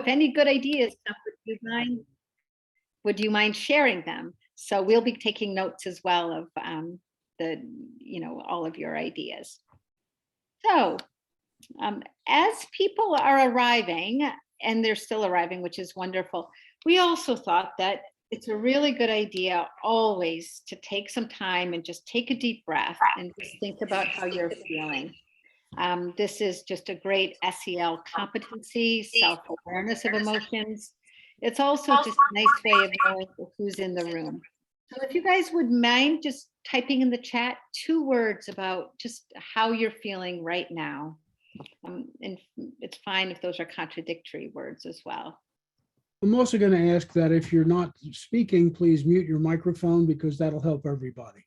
any good ideas, would you mind sharing them? So we'll be taking notes as well of all of your ideas. So as people are arriving, and they're still arriving, which is wonderful, we also thought that it's a really good idea always to take some time and just take a deep breath and just think about how you're feeling. This is just a great SEL competency, self-awareness of emotions. It's also just a nice way of knowing who's in the room. So if you guys would mind just typing in the chat 2 words about just how you're feeling right now. And it's fine if those are contradictory words as well. I'm also going to ask that if you're not speaking, please mute your microphone because that'll help everybody.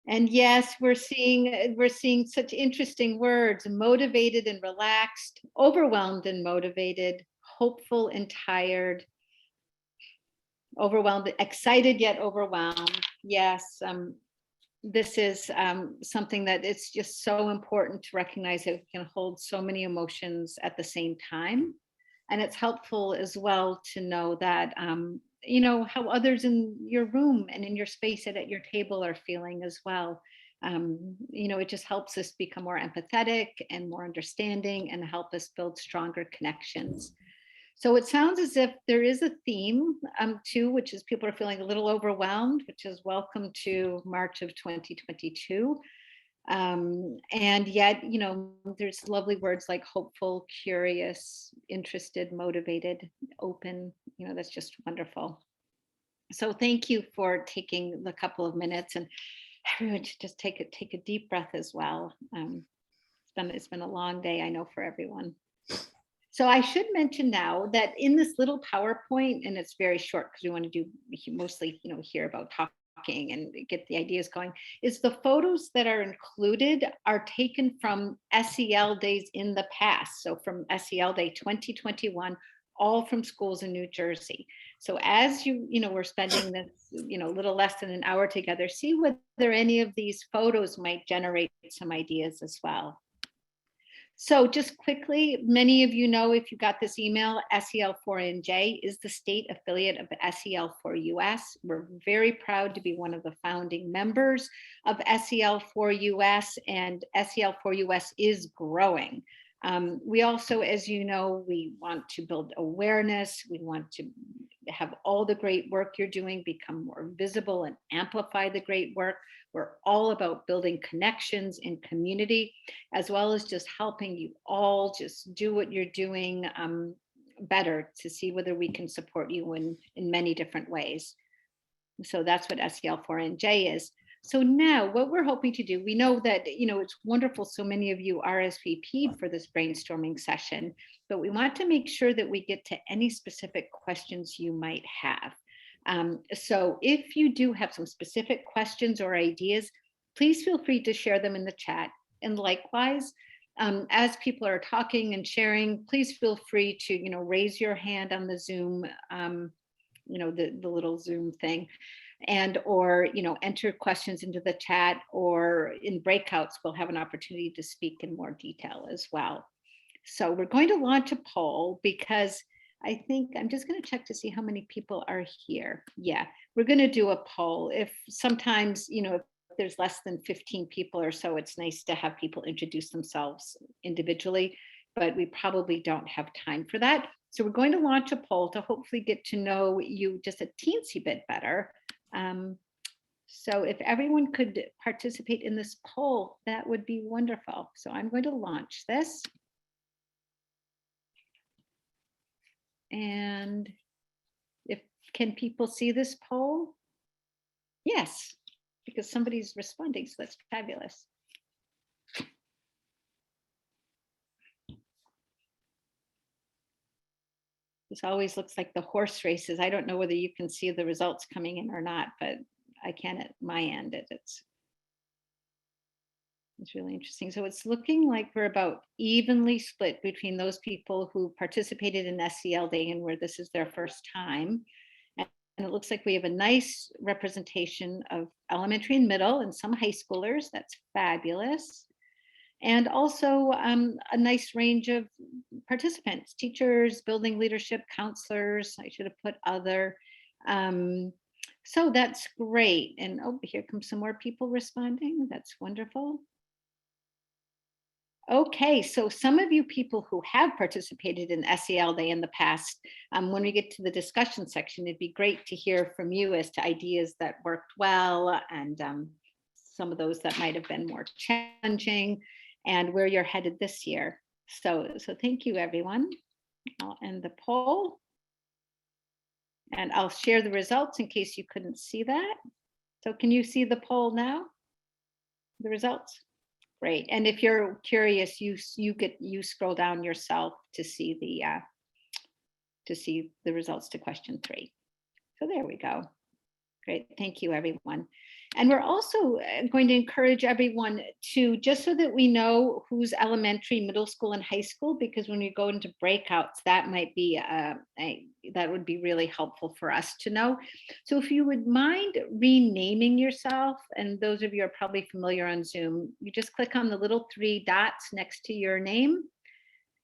And yes, we're seeing such interesting words: motivated and relaxed, overwhelmed and motivated, hopeful and tired, overwhelmed, excited yet overwhelmed. Yes, this is something that it's just so important to recognize that we can hold so many emotions at the same time. And it's helpful as well to know that, how others in your room and in your space and at your table are feeling as well. It just helps us become more empathetic and more understanding and help us build stronger connections. So it sounds as if there is a theme too, which is people are feeling a little overwhelmed, which is welcome to March of 2022. And yet, there's lovely words like hopeful, curious, interested, motivated, open. That's just wonderful. So thank you for taking the couple of minutes, and everyone should just take a deep breath as well. It's been a long day, I know, for everyone. So I should mention now that in this little PowerPoint, and it's very short because we want to do mostly, hear about talking and get the ideas going, is the photos that are included are taken from SEL days in the past. So from SEL Day 2021, all from schools in New Jersey. So as we're spending this, little less than an hour together, see whether any of these photos might generate some ideas as well. So just quickly, many of you know, if you got this email, SEL4NJ is the state affiliate of the SEL4US. We're very proud to be one of the founding members of SEL4US, and SEL4US is growing. We also, as you know, we want to build awareness. We want to have all the great work you're doing become more visible and amplify the great work. We're all about building connections in community, as well as just helping you all just do what you're doing better, to see whether we can support you in many different ways. So that's what SEL4NJ is. So now what we're hoping to do, we know that, it's wonderful so many of you RSVP'd for this brainstorming session, but we want to make sure that we get to any specific questions you might have. So if you do have some specific questions or ideas, please feel free to share them in the chat. And likewise, as people are talking and sharing, please feel free to, raise your hand on the Zoom, the little Zoom thing, and or enter questions into the chat, or in breakouts we'll have an opportunity to speak in more detail as well. So we're going to launch a poll because I think I'm just going to check to see how many people are here. Yeah, we're going to do a poll. If sometimes, if there's less than 15 people or so, it's nice to have people introduce themselves individually, but we probably don't have time for that. So we're going to launch a poll to hopefully get to know you just a teensy bit better. So if everyone could participate in this poll, that would be wonderful. So I'm going to launch this. And can people see this poll? Yes, because somebody's responding, so that's fabulous. This always looks like the horse races. I don't know whether you can see the results coming in or not, but I can at my end. It's really interesting. So it's looking like we're about evenly split between those people who participated in SEL Day and where this is their first time. And it looks like we have a nice representation of elementary and middle and some high schoolers. That's fabulous. and also a nice range of participants, teachers, building leadership, counselors. I should have put other. So that's great. And oh, here comes some more people responding. That's wonderful. Okay, so some of you people who have participated in SEL Day in the past, when we get to the discussion section, it'd be great to hear from you as to ideas that worked well and some of those that might have been more challenging and where you're headed this year. So thank you, everyone. I'll end the poll and I'll share the results in case you couldn't see that. So can you see the poll now? The results? Great. And if you're curious, you scroll down yourself to see the results to question 3. So there we go. Great. Thank you, everyone. And we're also going to encourage everyone to, just so that we know who's elementary, middle school, and high school, because when we go into breakouts, that might be that would be really helpful for us to know. So if you would mind renaming yourself, and those of you are probably familiar on Zoom, you just click on the little 3 dots next to your name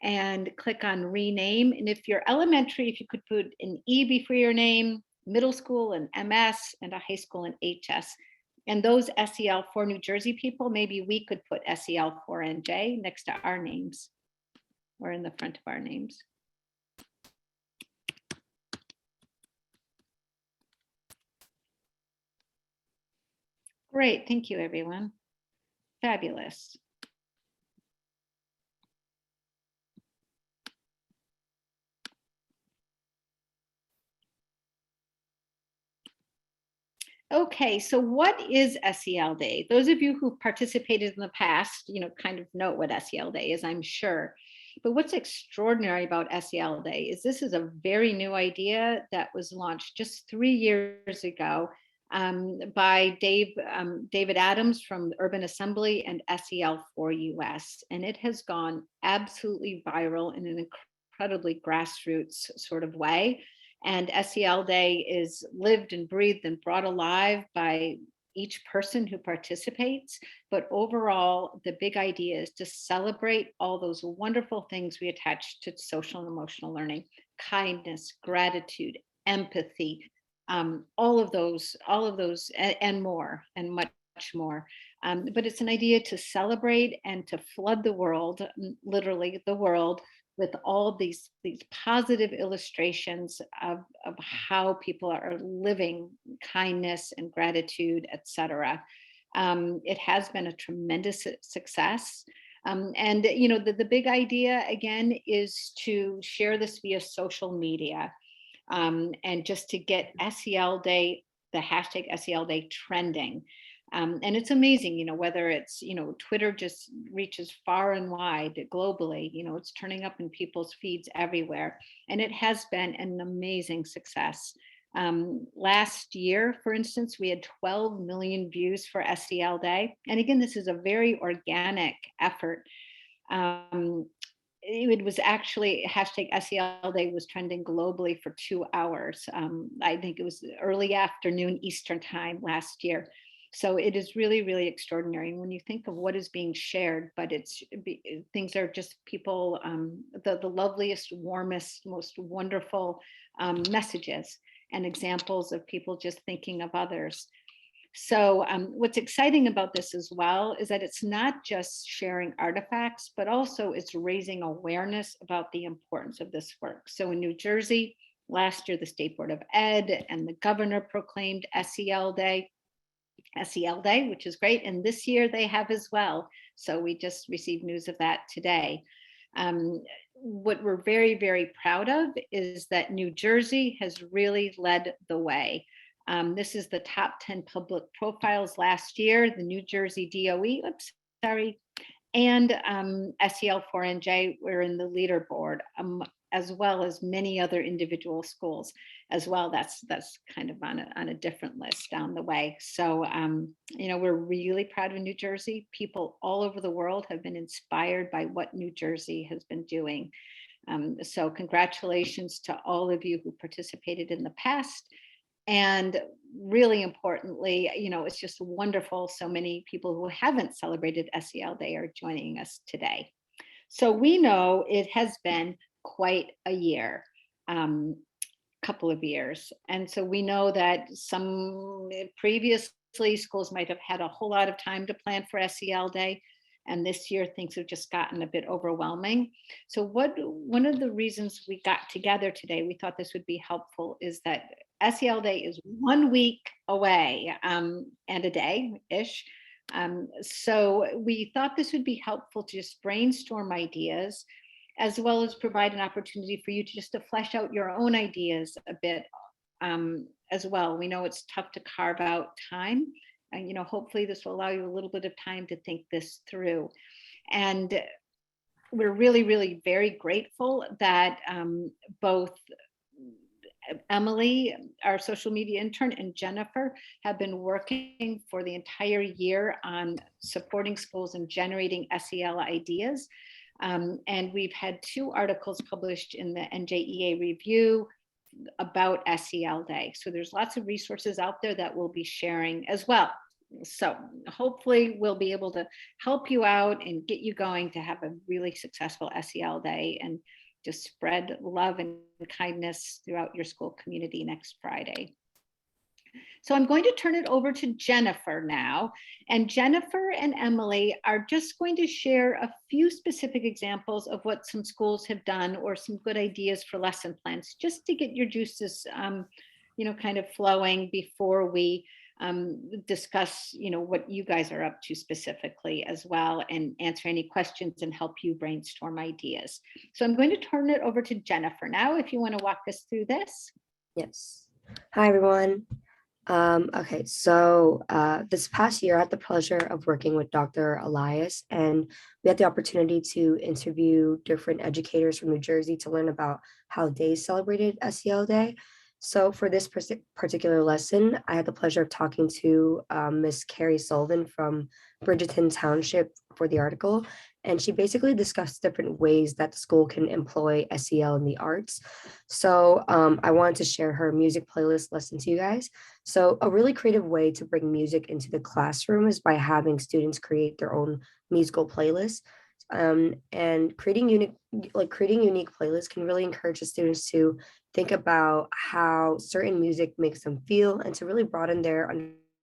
and click on rename. And if you're elementary, if you could put an E before your name, middle school and MS, and a high school and HS. And those SEL4 New Jersey people, maybe we could put SEL4NJ next to our names or in the front of our names. Great, thank you, everyone. Fabulous. Okay, so what is SEL Day? Those of you who participated in the past, kind of know what SEL Day is, I'm sure. But what's extraordinary about SEL Day is this is a very new idea that was launched just 3 years ago by David Adams from the Urban Assembly and SEL4US. And it has gone absolutely viral in an incredibly grassroots sort of way. And SEL Day is lived and breathed and brought alive by each person who participates. But overall, the big idea is to celebrate all those wonderful things we attach to social and emotional learning: kindness, gratitude, empathy, all of those, and more, and much more. But it's an idea to celebrate and to flood the world, literally the world, with all these positive illustrations of how people are living kindness and gratitude, etc. It has been a tremendous success. And the big idea again is to share this via social media, and just to get SEL Day, the hashtag SEL Day trending. And it's amazing, whether it's, Twitter just reaches far and wide globally, it's turning up in people's feeds everywhere. And it has been an amazing success. Last year, for instance, we had 12 million views for SEL Day. And again, this is a very organic effort. It was actually hashtag SEL Day was trending globally for 2 hours. I think it was early afternoon Eastern time last year. So it is really, really extraordinary. And when you think of what is being shared, but things are just people, the loveliest, warmest, most wonderful messages and examples of people just thinking of others. So what's exciting about this as well is that it's not just sharing artifacts, but also it's raising awareness about the importance of this work. So in New Jersey, last year, the State Board of Ed and the governor proclaimed SEL Day, which is great. And this year they have as well. So we just received news of that today. What we're very, very proud of is that New Jersey has really led the way. This is the top 10 public profiles last year, the New Jersey DOE, and SEL4NJ were in the leaderboard, as well as many other individual schools as well. That's kind of on a different list down the way. So, we're really proud of New Jersey. People all over the world have been inspired by what New Jersey has been doing. So congratulations to all of you who participated in the past. And really importantly, it's just wonderful. So many people who haven't celebrated SEL Day are joining us today. So we know it has been quite a year, couple of years. And so we know that some previously schools might have had a whole lot of time to plan for SEL Day. And this year things have just gotten a bit overwhelming. So one of the reasons we got together today, we thought this would be helpful, is that SEL Day is 1 week away, and a day-ish. So we thought this would be helpful to just brainstorm ideas, as well as provide an opportunity for you to just to flesh out your own ideas a bit, as well. We know it's tough to carve out time, and hopefully this will allow you a little bit of time to think this through. And we're really, really very grateful that both Emily, our social media intern, and Jennifer have been working for the entire year on supporting schools and generating SEL ideas. And we've had 2 articles published in the NJEA review about SEL Day. So there's lots of resources out there that we'll be sharing as well. So hopefully we'll be able to help you out and get you going to have a really successful SEL Day, and just spread love and kindness throughout your school community next Friday. So I'm going to turn it over to Jennifer now. And Jennifer and Emily are just going to share a few specific examples of what some schools have done, or some good ideas for lesson plans, just to get your juices, kind of flowing before we discuss, what you guys are up to specifically as well, and answer any questions and help you brainstorm ideas. So I'm going to turn it over to Jennifer now, if you want to walk us through this. Yes. Hi, everyone. Okay, so this past year, I had the pleasure of working with Dr. Elias, and we had the opportunity to interview different educators from New Jersey to learn about how they celebrated SEL Day. So for this particular lesson, I had the pleasure of talking to Miss Carrie Sullivan from Bridgeton Township for the article, and she basically discussed different ways that the school can employ SEL in the arts. So I wanted to share her music playlist lesson to you guys. So a really creative way to bring music into the classroom is by having students create their own musical playlists. And creating unique playlists can really encourage the students to think about how certain music makes them feel, and to really broaden their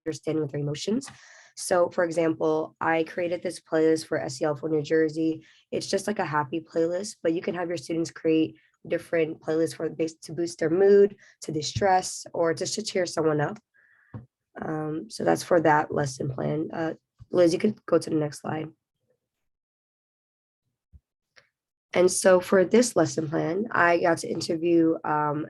understanding of their emotions. So for example, I created this playlist for SEL4NJ. It's just like a happy playlist, but you can have your students create different playlists to boost their mood, to distress, or just to cheer someone up. So that's for that lesson plan. Liz, you could go to the next slide. And so for this lesson plan, I got to interview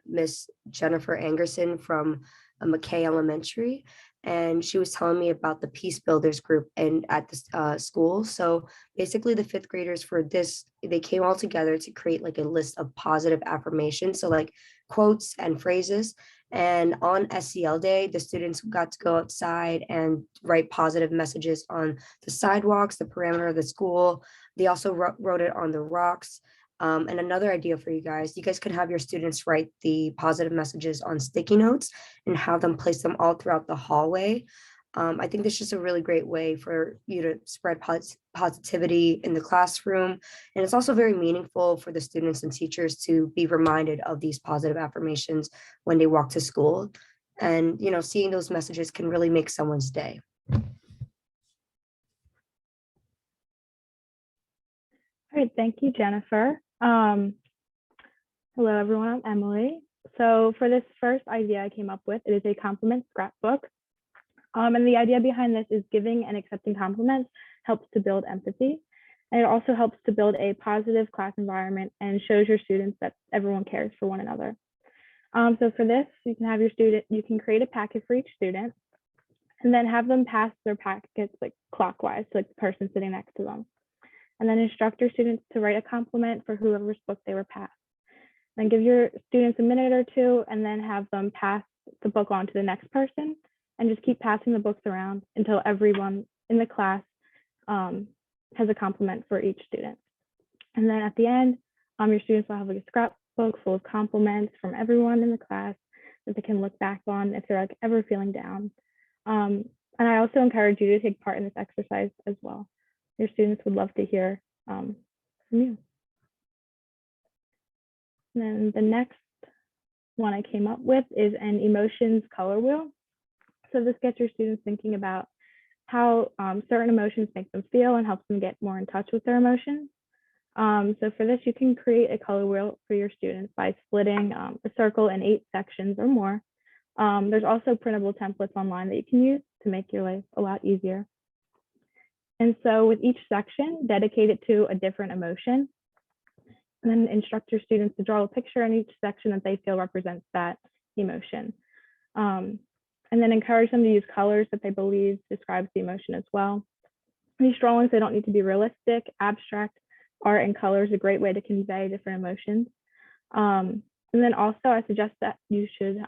Miss Jennifer Angerson from McKay Elementary, and she was telling me about the Peace Builders group and at the school. So basically the 5th graders for this, they came all together to create like a list of positive affirmations. So like quotes and phrases. And on SEL Day, the students got to go outside and write positive messages on the sidewalks, the perimeter of the school. They also wrote it on the rocks. And another idea for you guys could have your students write the positive messages on sticky notes and have them place them all throughout the hallway. I think this is just a really great way for you to spread positivity in the classroom. And it's also very meaningful for the students and teachers to be reminded of these positive affirmations when they walk to school. And, seeing those messages can really make someone's day. All right, thank you, Jennifer. Hello, everyone, I'm Emily. So for this first idea I came up with, it is a compliment scrapbook. And the idea behind this is giving and accepting compliments helps to build empathy. And it also helps to build a positive class environment and shows your students that everyone cares for one another. So for this, you can create a packet for each student, and then have them pass their packets like clockwise, so like the person sitting next to them. And then instruct your students to write a compliment for whoever's book they were passed. Then give your students a minute or two, and then have them pass the book on to the next person, and just keep passing the books around until everyone in the class has a compliment for each student. And then at the end, your students will have like a scrapbook full of compliments from everyone in the class that they can look back on if they're like ever feeling down. And I also encourage you to take part in this exercise as well. Your students would love to hear from you. And then the next one I came up with is an emotions color wheel. So this gets your students thinking about how certain emotions make them feel and helps them get more in touch with their emotions. So for this, you can create a color wheel for your students by splitting a circle in 8 sections or more. There's also printable templates online that you can use to make your life a lot easier. And so with each section, dedicate it to a different emotion. And then instruct your students to draw a picture in each section that they feel represents that emotion. And then encourage them to use colors that they believe describes the emotion as well. These drawings, they don't need to be realistic. Abstract art and color is a great way to convey different emotions. And then also I suggest that you should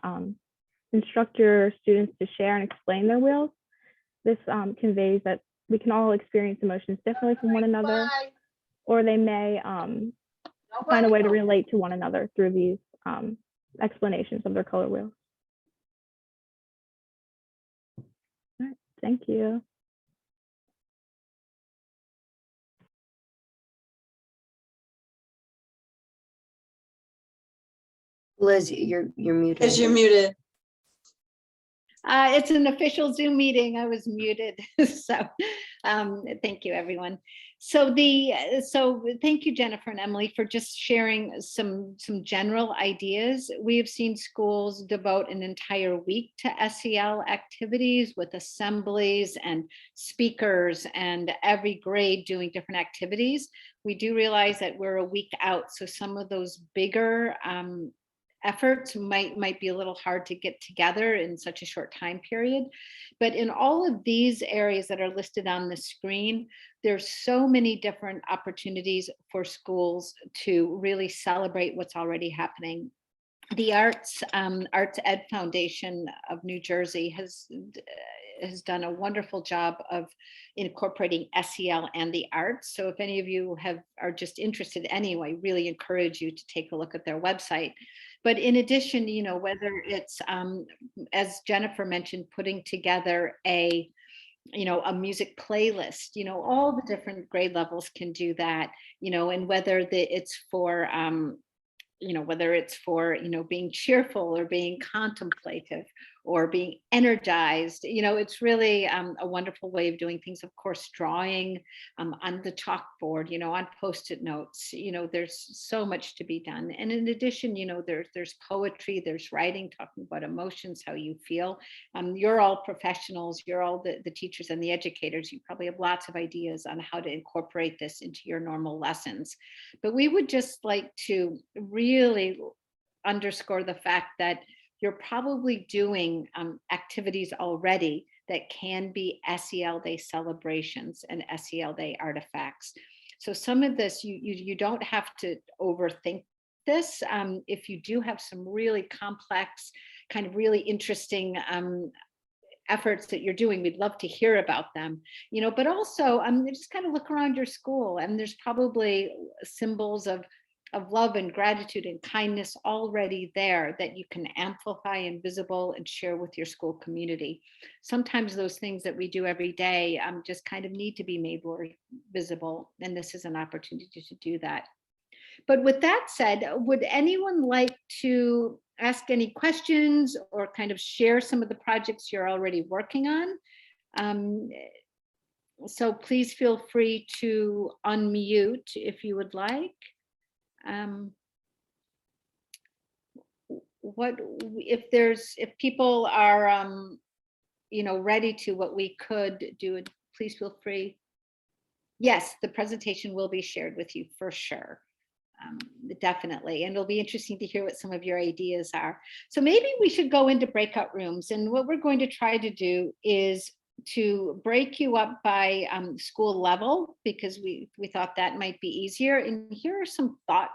instruct your students to share and explain their wheels. This conveys that we can all experience emotions differently from one another, or they may find a way to relate to one another through these explanations of their color wheels. All right, thank you. Liz, you're muted. Liz, you're muted. It's an official Zoom meeting. I was muted. So thank you, everyone. So thank you, Jennifer and Emily, for just sharing some general ideas. We have seen schools devote an entire week to SEL activities with assemblies and speakers and every grade doing different activities. We do realize that we're a week out, so some of those bigger efforts might be a little hard to get together in such a short time period. But in all of these areas that are listed on the screen, there's so many different opportunities for schools to really celebrate what's already happening. The Arts Ed Foundation of New Jersey has done a wonderful job of incorporating SEL and the arts. So if any of you are just interested anyway, really encourage you to take a look at their website. But in addition, whether it's, as Jennifer mentioned, putting together a music playlist, all the different grade levels can do that, and whether it's for, being cheerful or being contemplative or being energized, it's really a wonderful way of doing things. Of course, drawing on the chalkboard, on Post-it notes, there's so much to be done. And in addition, there's poetry, there's writing, talking about emotions, how you feel. You're all professionals, you're all the teachers and the educators. You probably have lots of ideas on how to incorporate this into your normal lessons. But we would just like to really underscore the fact that you're probably doing activities already that can be SEL Day celebrations and SEL Day artifacts. So some of this, you don't have to overthink this. If you do have some really complex, kind of really interesting efforts that you're doing, we'd love to hear about them, but also just kind of look around your school, and there's probably symbols of love and gratitude and kindness already there that you can amplify and visible and share with your school community. Sometimes those things that we do every day just kind of need to be made more visible, and this is an opportunity to do that. But with that said, would anyone like to ask any questions or kind of share some of the projects you're already working on? So please feel free to unmute if you would like. If people are ready to, what we could do, please feel free. Yes, the presentation will be shared with you for sure. Definitely, and it'll be interesting to hear what some of your ideas are. So maybe we should go into breakout rooms, and what we're going to try to do is to break you up by school level, because we thought that might be easier. And here are some thought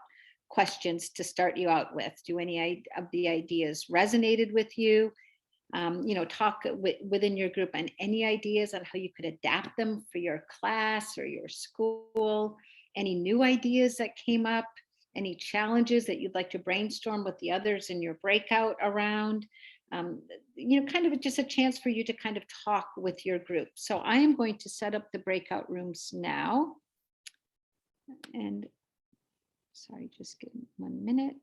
questions to start you out with. Do any of the ideas resonated with you? Talk within your group on any ideas on how you could adapt them for your class or your school. Any new ideas that came up? any challenges that you'd like to brainstorm with the others in your breakout around. Kind of just a chance for you to kind of talk with your group. So I am going to set up the breakout rooms now. And sorry, just give me 1 minute.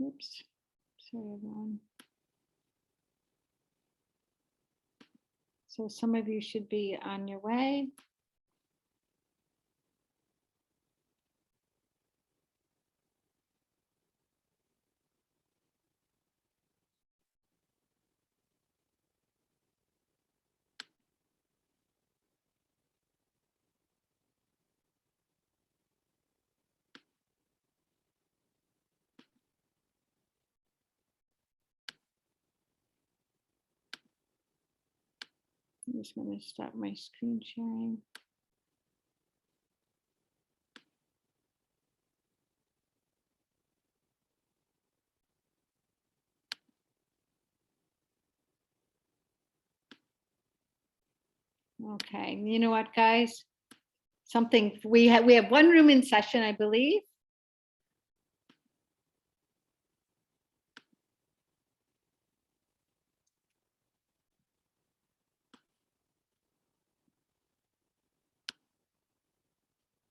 Oops, sorry everyone. So some of you should be on your way. I'm just going to stop my screen sharing. Okay, you know what, guys? We have one room in session, I believe.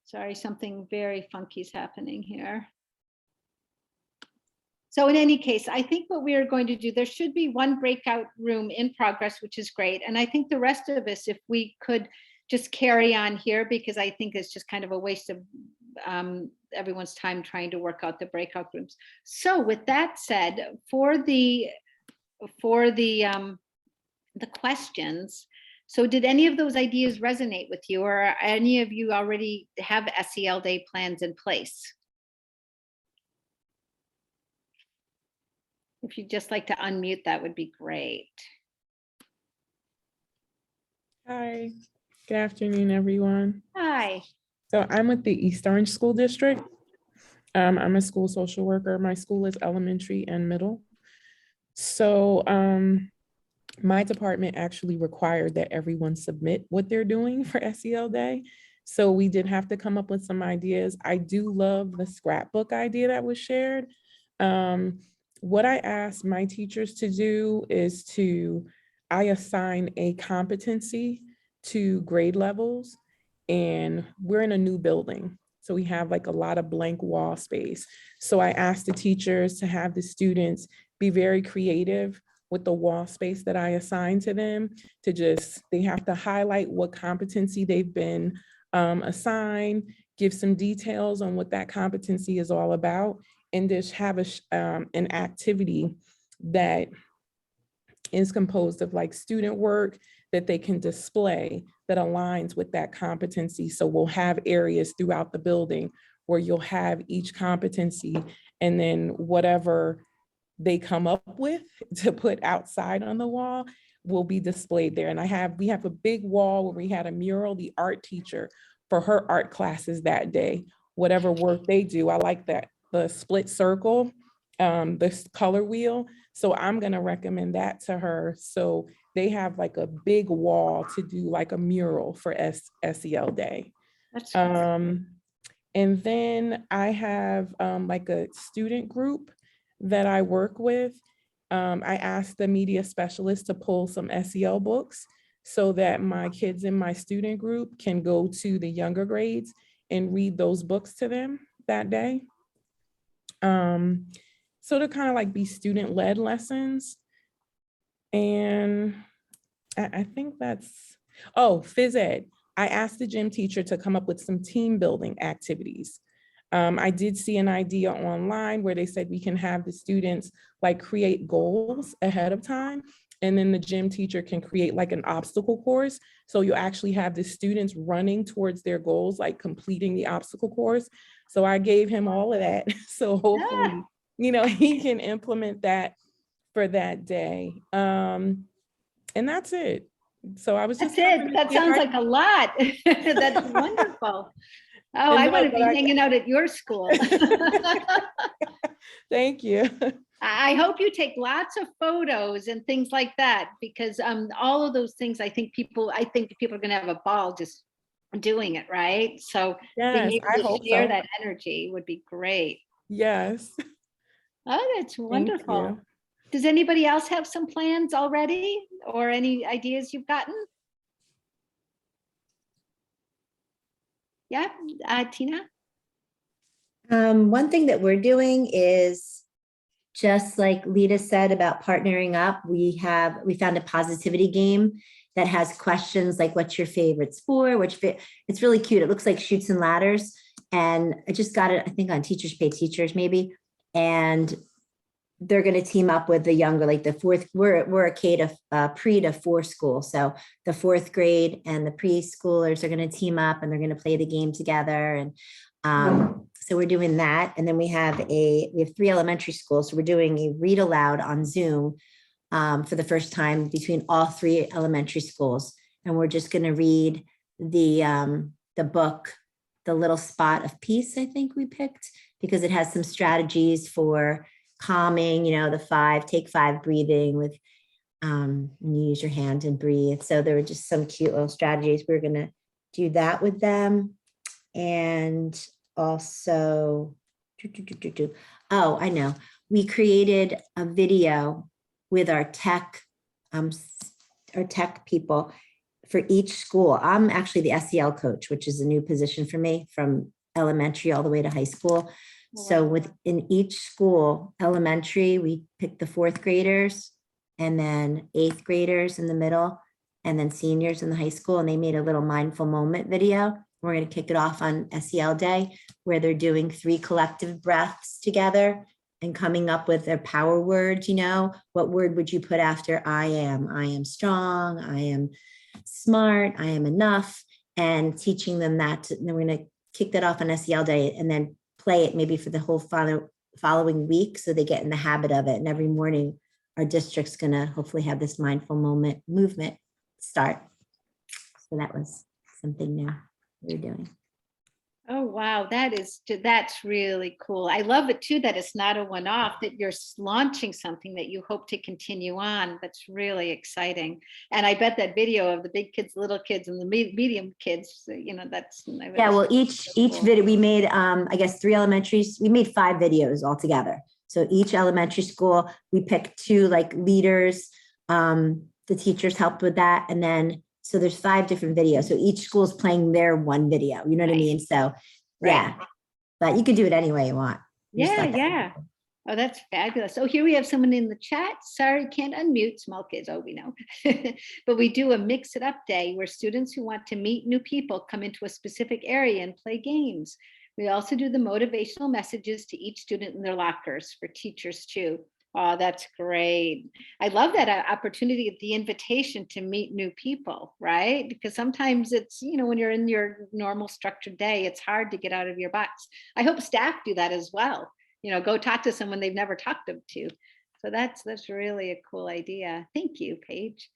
Sorry, something very funky is happening here. So in any case, I think what we are going to do, there should be one breakout room in progress, which is great. And I think the rest of us, if we could just carry on here, because I think it's just kind of a waste of everyone's time trying to work out the breakout rooms. So with that said, for the questions, so did any of those ideas resonate with you, or any of you already have SEL day plans in place? If you'd just like to unmute, that would be great. Hi, good afternoon, everyone. Hi. So I'm with the East Orange School District. I'm a school social worker. My school is elementary and middle. So my department actually required that everyone submit what they're doing for SEL Day. So we did have to come up with some ideas. I do love the scrapbook idea that was shared. What I asked my teachers to do is I assign a competency to grade levels, and we're in a new building. So we have like a lot of blank wall space. So I asked the teachers to have the students be very creative with the wall space that I assign to them, they have to highlight what competency they've been assigned, give some details on what that competency is all about, and just have an activity that is composed of like student work that they can display that aligns with that competency. So we'll have areas throughout the building where you'll have each competency, and then whatever they come up with to put outside on the wall will be displayed there. And we have a big wall where we had a mural. The art teacher, for her art classes that day, whatever work they do, I like that, the split circle, the color wheel. So I'm gonna recommend that to her. So they have like a big wall to do like a mural for SEL Day. That's And then I have like a student group that I work with. I asked the media specialist to pull some SEL books so that my kids in my student group can go to the younger grades and read those books to them that day. So to kind of like be student-led lessons. And I think that's, phys ed. I asked the gym teacher to come up with some team building activities. I did see an idea online where they said we can have the students like create goals ahead of time. And then the gym teacher can create like an obstacle course. So you actually have the students running towards their goals, like completing the obstacle course. So I gave him all of that. So hopefully, he can implement that for that day. And that's it. So I was just. That's it. That sounds like a lot. That's wonderful. Oh, I want to be hanging out at your school. Thank you. I hope you take lots of photos and things like that, because all of those things, I think people are going to have a ball just doing it, right? So Yes, being I able hope to share so. that energy would be great. Yes. Oh, that's wonderful. you. Does anybody else have some plans already, or any ideas you've gotten? Yeah, Tina? One thing that we're doing is just like Lita said about partnering up, we found a positivity game that has questions like, what's your favorite sport? It's really cute. It looks like Chutes and Ladders. And I just got it, I think on Teachers Pay Teachers maybe. And they're going to team up with the younger, like the fourth, we're a K to pre to four school. So the fourth grade and the preschoolers are going to team up and they're going to play the game together. And so we're doing that. And then we have 3 elementary schools. So we're doing a read aloud on Zoom for the first time between all 3 elementary schools. And we're just going to read the book, The Little Spot of Peace, I think we picked, because it has some strategies for calming, take 5 breathing with, when you use your hand and breathe. So there were just some cute little strategies. We're going to do that with them. And also, oh, I know. We created a video with our tech people for each school. I'm actually the SEL coach, which is a new position for me from elementary all the way to high school. So within each school, elementary, we picked the 4th graders and then 8th graders in the middle and then seniors in the high school. And they made a little mindful moment video. We're going to kick it off on SEL Day, where they're doing 3 collective breaths together and coming up with their power words. What word would you put after I am? I am strong. I am smart. I am enough. And teaching them that. And then we're going to kick that off on SEL Day and then play it maybe for the whole following week, so they get in the habit of it. And every morning, our district's going to hopefully have this mindful moment movement start. So that was something new we're doing. Oh, wow. That's really cool. I love it too, that it's not a one-off, that you're launching something that you hope to continue on. That's really exciting. And I bet that video of the big kids, little kids, and the medium kids, that's. Yeah, well, each video we made, I guess 3 elementaries, we made 5 videos altogether. So each elementary school, we picked 2 like leaders. The teachers helped with that. And then so there's 5 different videos. So each school is playing their one video. You know what I mean? So yeah, but you can do it any way you want. Yeah. Oh, that's fabulous. Oh, here we have someone in the chat. Sorry, can't unmute. Small kids. Oh, we know. But we do a mix it up day where students who want to meet new people come into a specific area and play games. We also do the motivational messages to each student in their lockers for teachers too. Oh, that's great. I love that opportunity, the invitation to meet new people, right? Because sometimes it's, when you're in your normal structured day, it's hard to get out of your box. I hope staff do that as well. Go talk to someone they've never talked to. So that's really a cool idea. Thank you, Paige.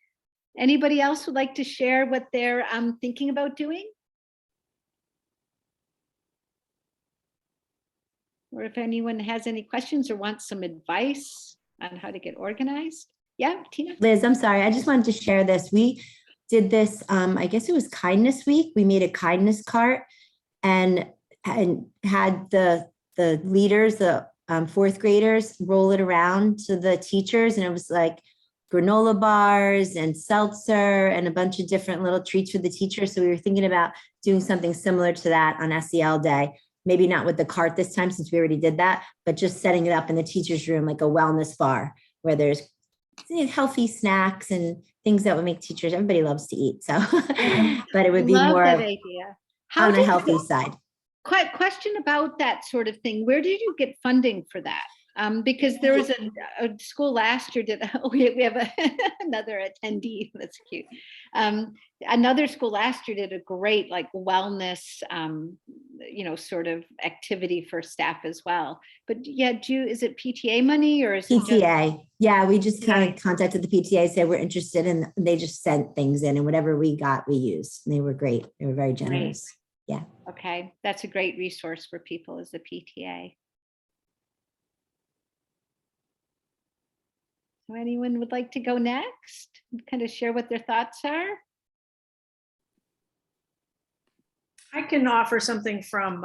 Anybody else would like to share what they're thinking about doing? Or if anyone has any questions or wants some advice on how to get organized. Yeah, Tina? Liz, I'm sorry. I just wanted to share this. We did this, I guess it was Kindness Week. We made a kindness cart and had the leaders, the 4th graders, roll it around to the teachers. And it was like granola bars and seltzer and a bunch of different little treats for the teachers. So we were thinking about doing something similar to that on SEL Day. Maybe not with the cart this time, since we already did that, but just setting it up in the teacher's room, like a wellness bar where there's healthy snacks and things that would make teachers, everybody loves to eat. So, but it would be Love more that idea. on the healthy side. Question about that sort of thing. Where did you get funding for that? Because there was a school last year did, oh, we have another attendee, that's cute. Another school last year did a great like wellness, sort of activity for staff as well. But yeah, is it PTA money or is it just? PTA. Yeah, we just kind PTA. of contacted the PTA, said we're interested, and they just sent things in, and whatever we got, we used. And they were great. They were very generous. Yeah. Okay, that's a great resource for people as the PTA. So anyone would like to go next? Kind of share what their thoughts are? I can offer something from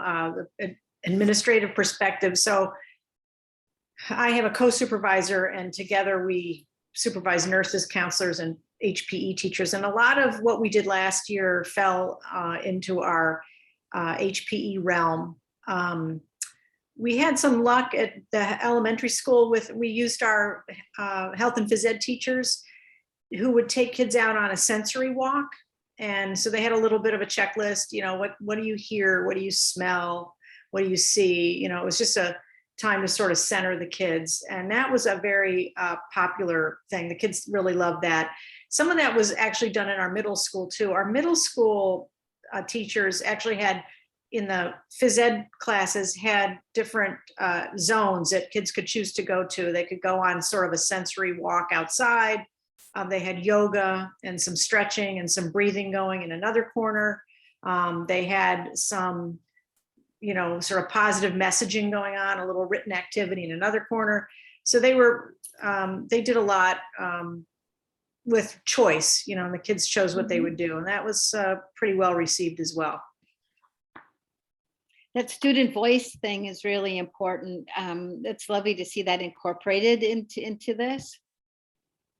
the administrative perspective. So I have a co-supervisor, and together we supervise nurses, counselors, and HPE teachers. And a lot of what we did last year fell into our HPE realm. We had some luck at the elementary school we used our health and phys ed teachers who would take kids out on a sensory walk. And so they had a little bit of a checklist, what do you hear? What do you smell? What do you see? It was just a time to sort of center the kids. And that was a very popular thing. The kids really loved that. Some of that was actually done in our middle school too. Our middle school teachers actually had, in the phys ed classes, had different zones that kids could choose to go to. They could go on sort of a sensory walk outside. They had yoga and some stretching and some breathing going in another corner. They had some, sort of positive messaging going on, a little written activity in another corner. So they did a lot with choice, and the kids chose what they would do. And that was pretty well received as well. That student voice thing is really important. It's lovely to see that incorporated into this.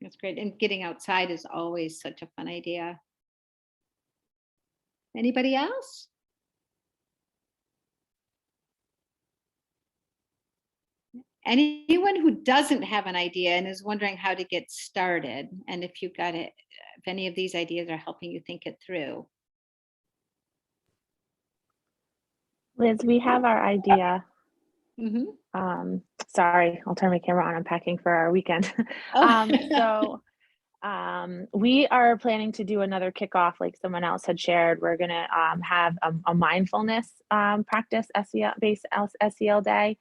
That's great. And getting outside is always such a fun idea. Anybody else? Anyone who doesn't have an idea and is wondering how to get started, and if you've got it, if any of these ideas are helping you think it through. Liz, we have our idea. Mm-hmm. Sorry, I'll turn my camera on. I'm packing for our weekend. Oh. We are planning to do another kickoff, like someone else had shared. We're gonna have a mindfulness practice based SEL day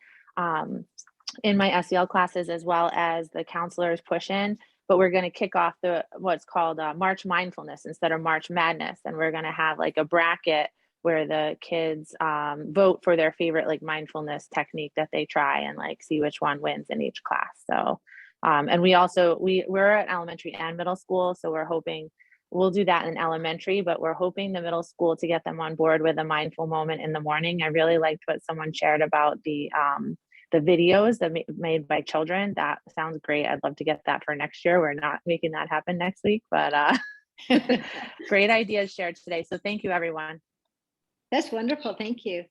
in my SEL classes, as well as the counselors push in. But we're going to kick off what's called March Mindfulness instead of March Madness, and we're going to have like a bracket where the kids vote for their favorite like mindfulness technique that they try, and like see which one wins in each class. So and we're at elementary and middle school, so we're hoping we'll do that in elementary, but we're hoping the middle school to get them on board with a mindful moment in the morning. I really liked what someone shared about the videos that made by children. That sounds great. I'd love to get that for next year. We're not making that happen next week, but great ideas shared today. So thank you, everyone. That's wonderful. Thank you.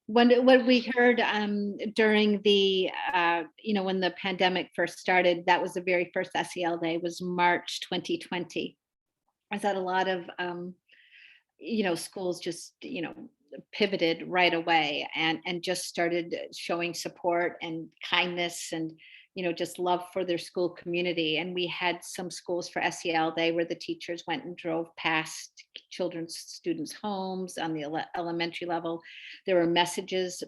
What we heard during the, when the pandemic first started, that was the very first SEL day, was March 2020. I thought a lot of, schools just, pivoted right away and just started showing support and kindness and, just love for their school community. And we had some schools for SEL day where the teachers went and drove past students' homes on the elementary level. There were messages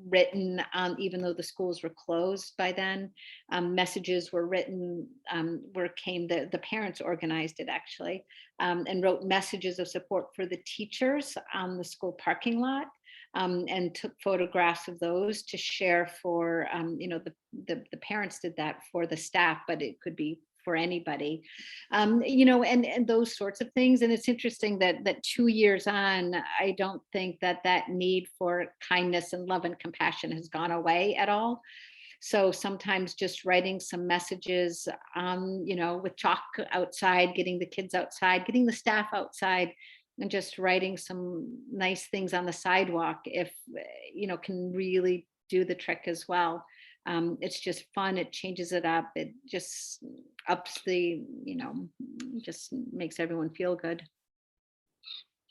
written on, even though the schools were closed by then, messages were written the parents organized it actually, and wrote messages of support for the teachers on the school parking lot, and took photographs of those to share for, the parents did that for the staff, but it could be for anybody, and those sorts of things. And it's interesting that 2 years on, I don't think that need for kindness and love and compassion has gone away at all. So sometimes just writing some messages, with chalk outside, getting the kids outside, getting the staff outside, and just writing some nice things on the sidewalk, if, can really do the trick as well. It's just fun. It changes it up. It just ups the, just makes everyone feel good.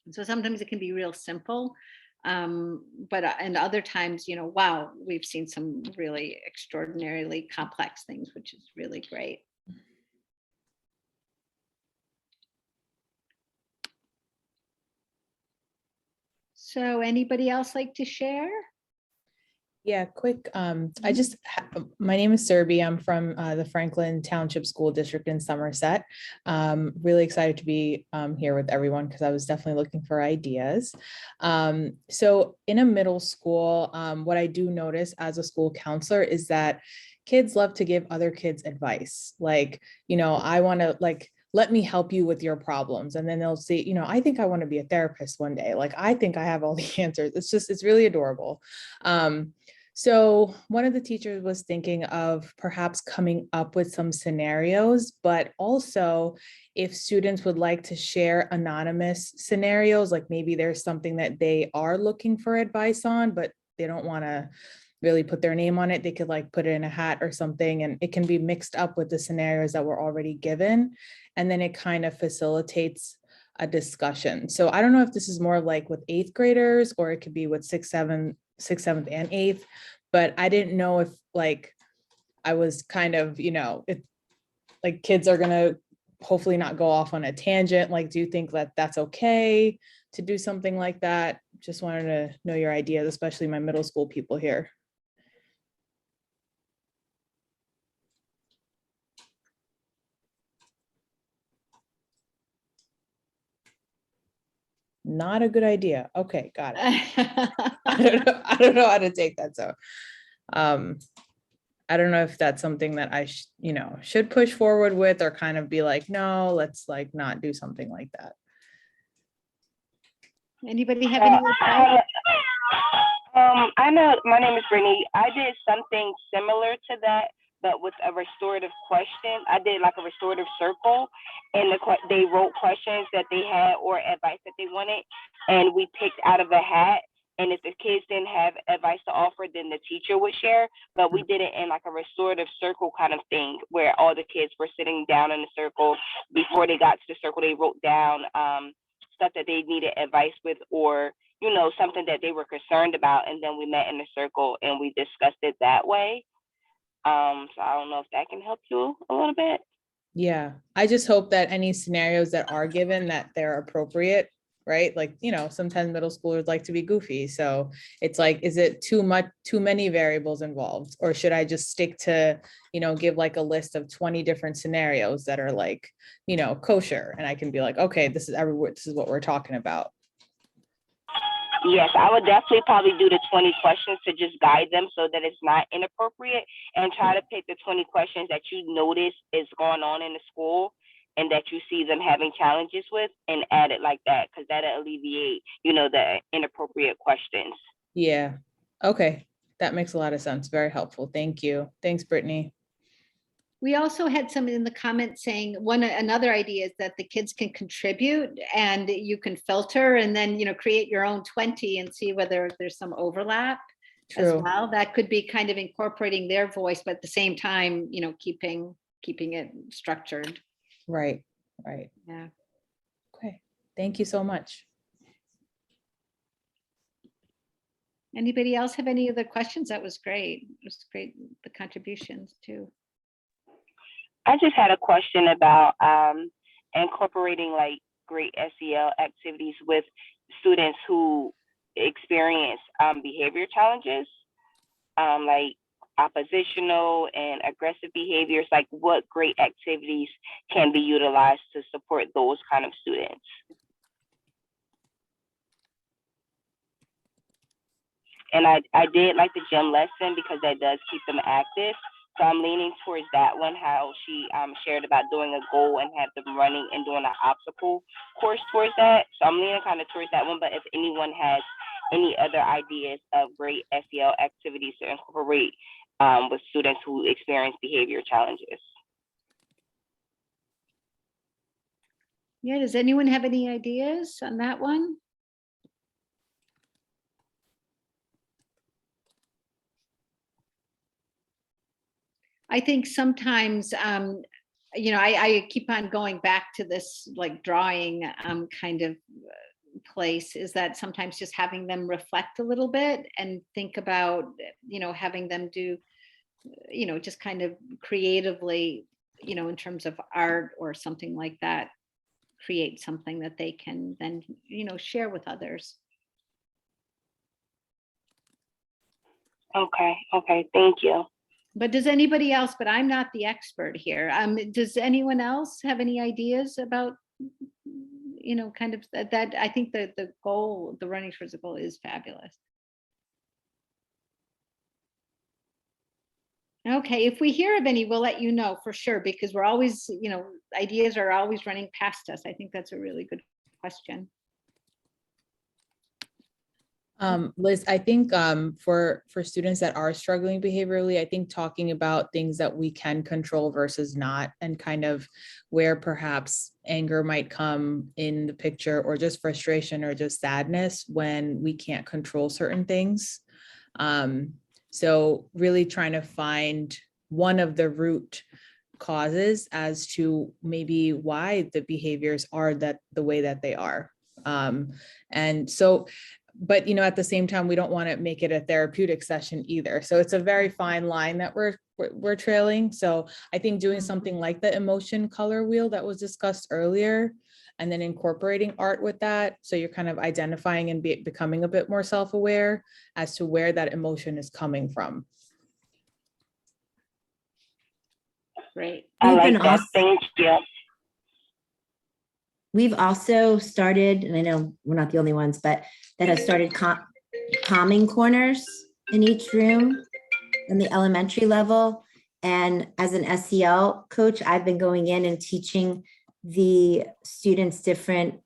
And so sometimes it can be real simple. But and other times, wow, we've seen some really extraordinarily complex things, which is really great. So anybody else like to share? Yeah, quick. My name is Serby. I'm from the Franklin Township School District in Somerset. Really excited to be here with everyone because I was definitely looking for ideas. So in a middle school, what I do notice as a school counselor is that kids love to give other kids advice. Like, I want to let me help you with your problems. And then they'll say, I think I want to be a therapist one day. Like, I think I have all the answers. It's really adorable. So one of the teachers was thinking of perhaps coming up with some scenarios, but also if students would like to share anonymous scenarios, like maybe there's something that they are looking for advice on, but they don't want to really put their name on it. They could put it in a hat or something, and it can be mixed up with the scenarios that were already given. And then it kind of facilitates a discussion. So I don't know if this is more like with 8th graders, or it could be with 6th, 7th, and 8th, but I didn't know if I was kind of, if kids are going to hopefully not go off on a tangent. Do you think that that's okay to do something like that? Just wanted to know your ideas, especially my middle school people here. Not a good idea. Okay, got it. I don't know how to take that. So I don't know if that's something that I should push forward with, or kind of be like, no, let's not do something like that. Anybody have any advice? I know, my name is Brittany. I did something similar to that, but with a restorative question. I did a restorative circle, and they wrote questions that they had or advice that they wanted, and we picked out of a hat. And if the kids didn't have advice to offer, then the teacher would share. But we did it in a restorative circle kind of thing, where all the kids were sitting down in a circle. Before they got to the circle, they wrote down stuff that they needed advice with, or something that they were concerned about, and then we met in a circle and we discussed it that way. So I don't know if that can help you a little bit. Yeah, I just hope that any scenarios that are given, that they're appropriate, right? Sometimes middle schoolers like to be goofy. So it's is it too many variables involved, or should I just stick to, give a list of 20 different scenarios that are kosher, and I can be okay, this is what we're talking about. Yes, I would definitely probably do the 20 questions to just guide them so that it's not inappropriate, and try to pick the 20 questions that you notice is going on in the school and that you see them having challenges with, and add it like that, because that'll alleviate, the inappropriate questions. Yeah. Okay. That makes a lot of sense. Very helpful. Thank you. Thanks, Brittany. We also had some in the comments saying another idea is that the kids can contribute, and you can filter, and then create your own 20 and see whether there's some overlap. True. As well. That could be kind of incorporating their voice, but at the same time, keeping it structured. Right. Yeah. Okay. Thank you so much. Anybody else have any other questions? That was great. It was great, the contributions too. I just had a question about incorporating great SEL activities with students who experience behavior challenges, like oppositional and aggressive behaviors. What great activities can be utilized to support those kind of students? And I did like the gym lesson because that does keep them active. So I'm leaning towards that one, how she shared about doing a goal and have them running and doing an obstacle course towards that. So I'm leaning kind of towards that one. But if anyone has any other ideas of great SEL activities to incorporate with students who experience behavior challenges. Yeah, does anyone have any ideas on that one? I think sometimes, I keep on going back to this like drawing kind of place, is that sometimes just having them reflect a little bit and think about, having them do, just kind of creatively, in terms of art or something like that, create something that they can then, share with others. Okay, thank you. But does anybody else, but I'm not the expert here. Does anyone else have any ideas about, kind of that I think that the goal, the running towards the goal is fabulous. Okay, if we hear of any, we'll let you know for sure, because we're always, ideas are always running past us. I think that's a really good question. Liz, I think for students that are struggling behaviorally, I think talking about things that we can control versus not, and kind of where perhaps anger might come in the picture, or just frustration or just sadness when we can't control certain things. So really trying to find one of the root causes as to maybe why the behaviors are the way that they are. And so, but at the same time, we don't want to make it a therapeutic session either. So it's a very fine line that we're trailing. So I think doing something like the emotion color wheel that was discussed earlier, and then incorporating art with that, so you're kind of identifying and becoming a bit more self-aware as to where that emotion is coming from. Great. I like that. Thank you. We've also started, and I know we're not the only ones, but that have started calming corners in each room in the elementary level. And as an SEL coach, I've been going in and teaching the students different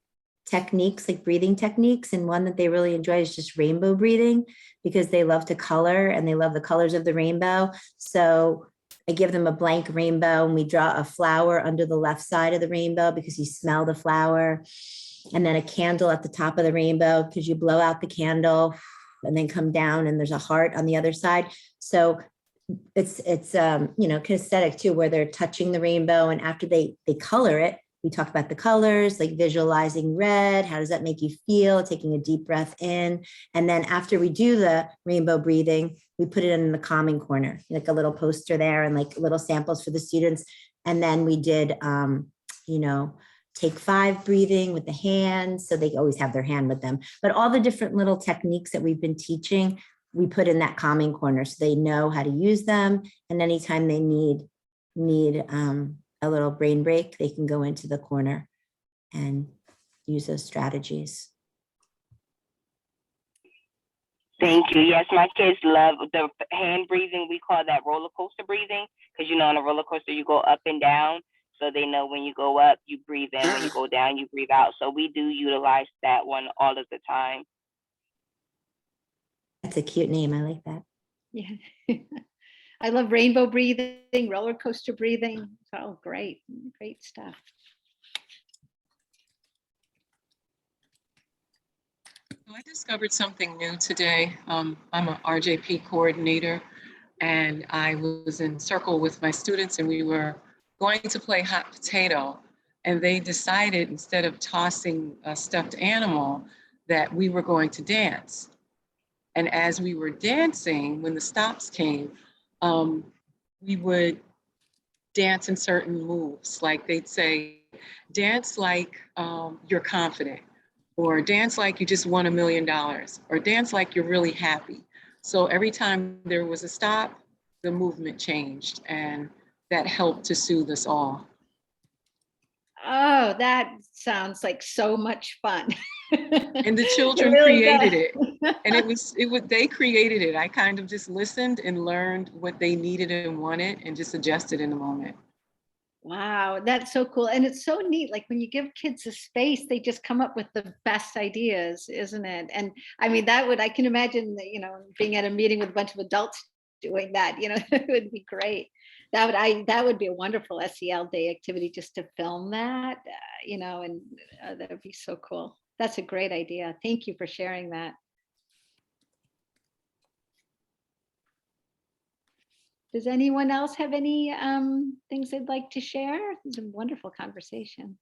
techniques, like breathing techniques. And one that they really enjoy is just rainbow breathing, because they love to color and they love the colors of the rainbow. So I give them a blank rainbow and we draw a flower under the left side of the rainbow because you smell the flower. And then a candle at the top of the rainbow because you blow out the candle and then come down and there's a heart on the other side. So it's kinesthetic too, where they're touching the rainbow, and after they color it, we talk about the colors, like visualizing red. How does that make you feel? Taking a deep breath in. And then after we do the rainbow breathing, we put it in the calming corner, like a little poster there and like little samples for the students. And then we did, take 5 breathing with the hands. So they always have their hand with them. But all the different little techniques that we've been teaching, we put in that calming corner so they know how to use them. And anytime they need a little brain break, they can go into the corner and use those strategies. Thank you. Yes, my kids love the hand breathing. We call that roller coaster breathing, because on a roller coaster you go up and down. So they know when you go up, you breathe in. When you go down, you breathe out. So we do utilize that one all of the time. That's a cute name. I like that. Yeah. I love rainbow breathing, roller coaster breathing. Oh, great stuff. I discovered something new today. I'm an RJP coordinator, and I was in circle with my students, and we were going to play hot potato. And they decided, instead of tossing a stuffed animal, that we were going to dance. And as we were dancing, when the stops came, we would dance in certain moves. Like they'd say, dance like you're confident, or dance like you just won $1 million, or dance like you're really happy. So every time there was a stop, the movement changed, and that helped to soothe us all. Oh, that sounds like so much fun. And the children really created it. And they created it. I kind of just listened and learned what they needed and wanted and just adjusted in the moment. Wow, that's so cool. And it's so neat. Like when you give kids a space, they just come up with the best ideas, isn't it? And I mean, I can imagine, being at a meeting with a bunch of adults doing that, it would be great. That would be a wonderful SEL Day activity, just to film that, and that would be so cool. That's a great idea. Thank you for sharing that. Does anyone else have any things they'd like to share? It's a wonderful conversation.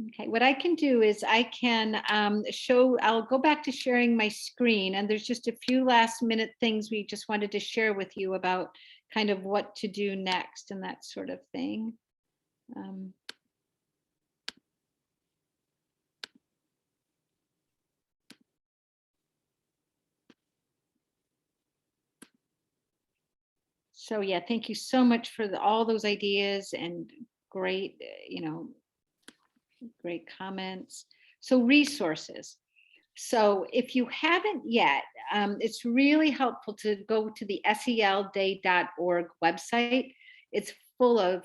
Okay, what I can do is I can I'll go back to sharing my screen, and there's just a few last minute things we just wanted to share with you about kind of what to do next and that sort of thing. So yeah, thank you so much for all those ideas and great, great comments. So resources. So if you haven't yet, it's really helpful to go to the SELday.org website. It's full of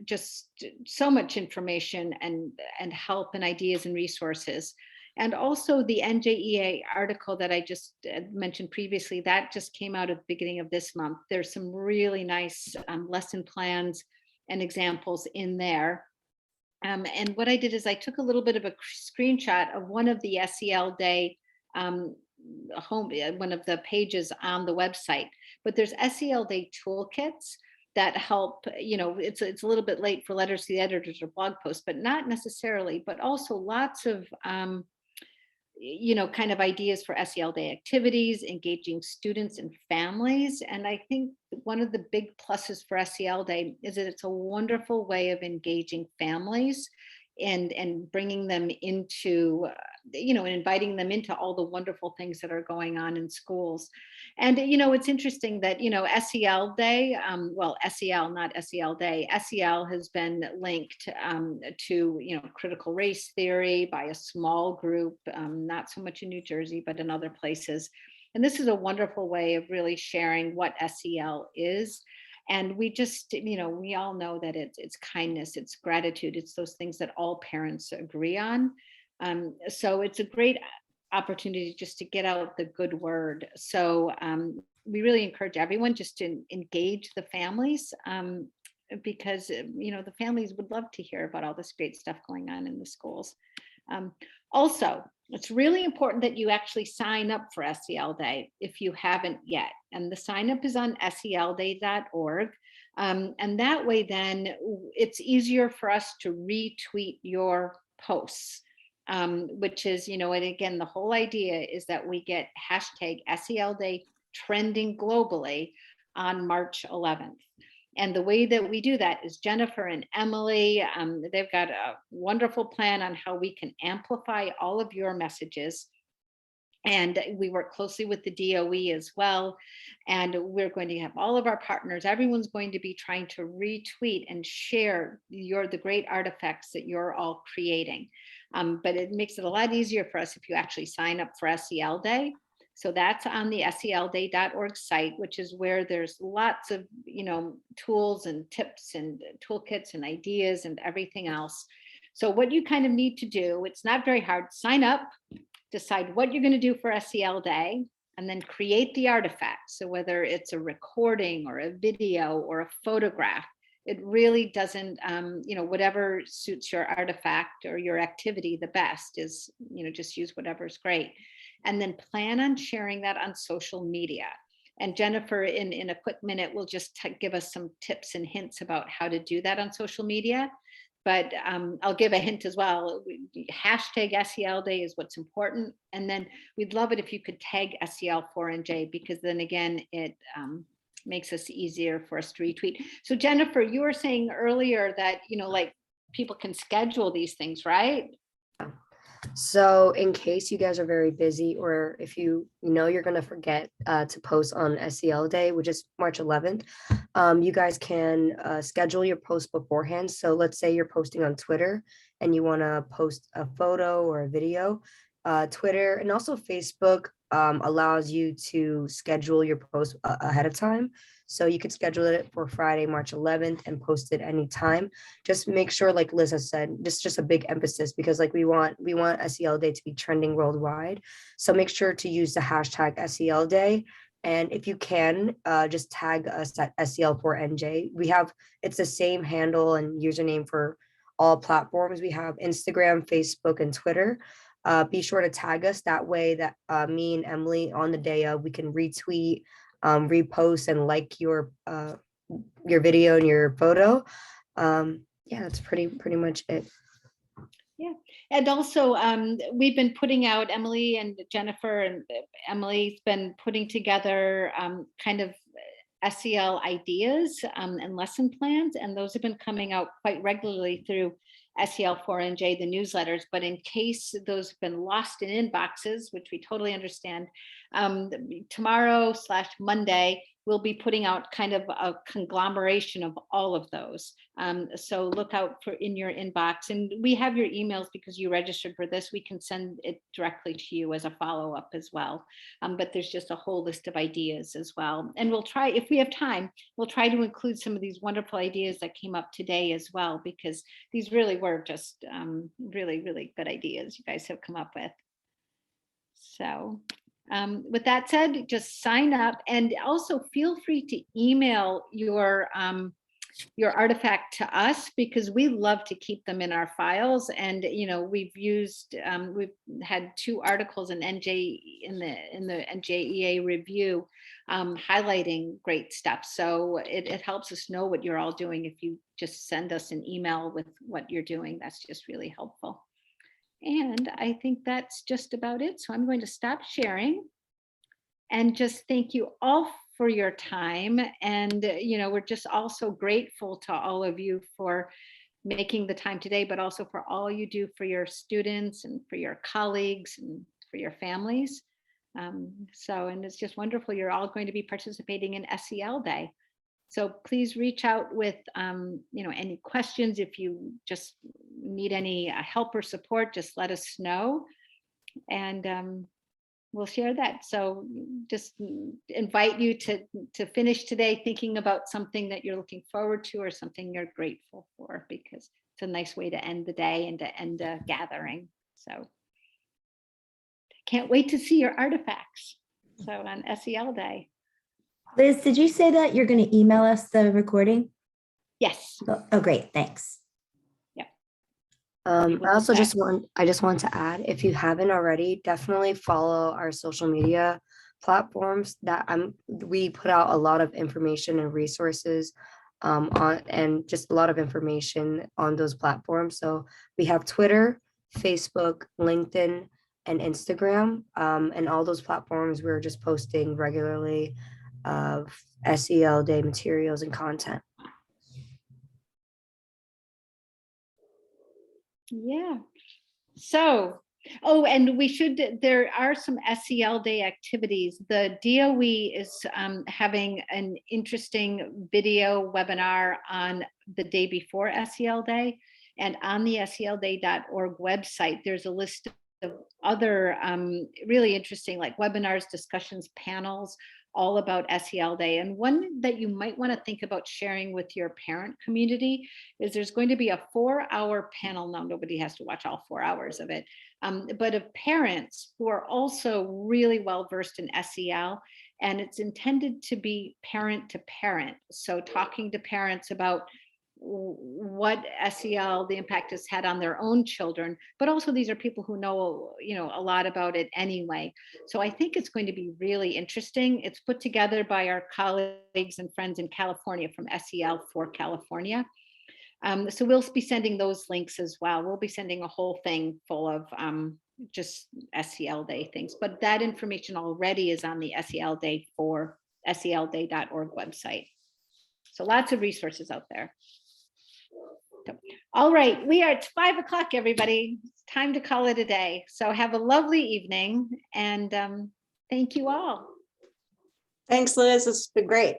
just so much information and help and ideas and resources. And also the NJEA article that I just mentioned previously, that just came out at the beginning of this month. There's some really nice lesson plans and examples in there. And what I did is I took a little bit of a screenshot of one of the SEL Day one of the pages on the website. But there's SEL Day toolkits that help, it's a little bit late for letters to the editors or blog posts, but not necessarily, but also lots of kind of ideas for SEL Day activities, engaging students and families. And I think one of the big pluses for SEL Day is that it's a wonderful way of engaging families and bringing them into, and inviting them into all the wonderful things that are going on in schools. And, it's interesting that, SEL Day, SEL, not SEL Day, SEL has been linked to, critical race theory by a small group, not so much in New Jersey, but in other places. And this is a wonderful way of really sharing what SEL is. And we just, we all know that it's kindness, it's gratitude, it's those things that all parents agree on. So it's a great opportunity just to get out the good word. So we really encourage everyone just to engage the families because, the families would love to hear about all this great stuff going on in the schools. Also, it's really important that you actually sign up for SEL Day if you haven't yet. And the sign up is on selday.org. And that way, then it's easier for us to retweet your posts, which is, and again, the whole idea is that we get hashtag SEL Day trending globally on March 11th. And the way that we do that is Jennifer and Emily, they've got a wonderful plan on how we can amplify all of your messages. And we work closely with the DOE as well. And we're going to have all of our partners, everyone's going to be trying to retweet and share the great artifacts that you're all creating. But it makes it a lot easier for us if you actually sign up for SEL Day. So that's on the selday.org site, which is where there's lots of, tools and tips and toolkits and ideas and everything else. So what you kind of need to do, it's not very hard, sign up, decide what you're going to do for SEL Day, and then create the artifact. So whether it's a recording or a video or a photograph, it really doesn't, whatever suits your artifact or your activity the best is, just use whatever's great. And then plan on sharing that on social media. And Jennifer, in a quick minute, will just give us some tips and hints about how to do that on social media. But I'll give a hint as well. Hashtag SEL Day is what's important. And then we'd love it if you could tag SEL4NJ, because then again, it makes us easier for us to retweet. So Jennifer, you were saying earlier that, people can schedule these things, right? So in case you guys are very busy, or if you're going to forget to post on SEL Day, which is March 11th, you guys can schedule your post beforehand. So let's say you're posting on Twitter and you want to post a photo or a video. Twitter and also Facebook allows you to schedule your post ahead of time. So you could schedule it for Friday, March 11th and post it anytime. Just make sure, like Liz has said, just a big emphasis, because like we want SEL Day to be trending worldwide. So make sure to use the hashtag SEL Day. And if you can, just tag us at SEL4NJ. It's the same handle and username for all platforms. We have Instagram, Facebook, and Twitter. be sure to tag us. That way that me and Emily on the day of, we can retweet, repost and like your video and your photo. Yeah, that's pretty much it. Yeah, and also we've been putting out, Emily and Jennifer, and Emily's been putting together kind of SEL ideas and lesson plans, and those have been coming out quite regularly through SEL4NJ, the newsletters. But in case those have been lost in inboxes, which we totally understand, tomorrow/Monday, we'll be putting out kind of a conglomeration of all of those. So look out for in your inbox, and we have your emails because you registered for this. We can send it directly to you as a follow-up as well. But there's just a whole list of ideas as well. And we'll try, if we have time, we'll try to include some of these wonderful ideas that came up today as well, because these really were just really, really good ideas you guys have come up with. So with that said, just sign up, and also feel free to email your artifact to us, because we love to keep them in our files. And we've had 2 articles in NJ in the NJEA review highlighting great stuff. So it helps us know what you're all doing. If you just send us an email with what you're doing, that's just really helpful. And I think that's just about it. So I'm going to stop sharing and just thank you all for your time. And, we're just also grateful to all of you for making the time today, but also for all you do for your students and for your colleagues and for your families. And it's just wonderful. You're all going to be participating in SEL Day. So please reach out with, any questions. If you just need any help or support, just let us know. And we'll share that. So just invite you to finish today thinking about something that you're looking forward to or something you're grateful for, because it's a nice way to end the day and to end a gathering. So can't wait to see your artifacts. So on SEL Day. Liz, did you say that you're going to email us the recording? Yes. Oh, great. Thanks. I just want to add, if you haven't already, definitely follow our social media platforms. That we put out a lot of information and resources and just a lot of information on those platforms. So we have Twitter, Facebook, LinkedIn, and Instagram, and all those platforms we're just posting regularly of SEL Day materials and content. Yeah. So, and there are some SEL Day activities. The DOE is having an interesting video webinar on the day before SEL Day. And on the SELday.org website, there's a list of other really interesting webinars, discussions, panels, all about SEL Day. And one that you might want to think about sharing with your parent community is there's going to be a 4-hour panel. Now, nobody has to watch all 4 hours of it, but of parents who are also really well versed in SEL. And it's intended to be parent to parent. So talking to parents about what SEL, the impact has had on their own children, but also these are people who know, a lot about it anyway. So I think it's going to be really interesting. It's put together by our colleagues and friends in California from SEL4California. So we'll be sending those links as well. We'll be sending a whole thing full of just SEL Day things, but that information already is on the SELday.org website. So lots of resources out there. So, all right, it's 5 o'clock, everybody. It's time to call it a day. So have a lovely evening, and thank you all. Thanks, Liz. It's been great.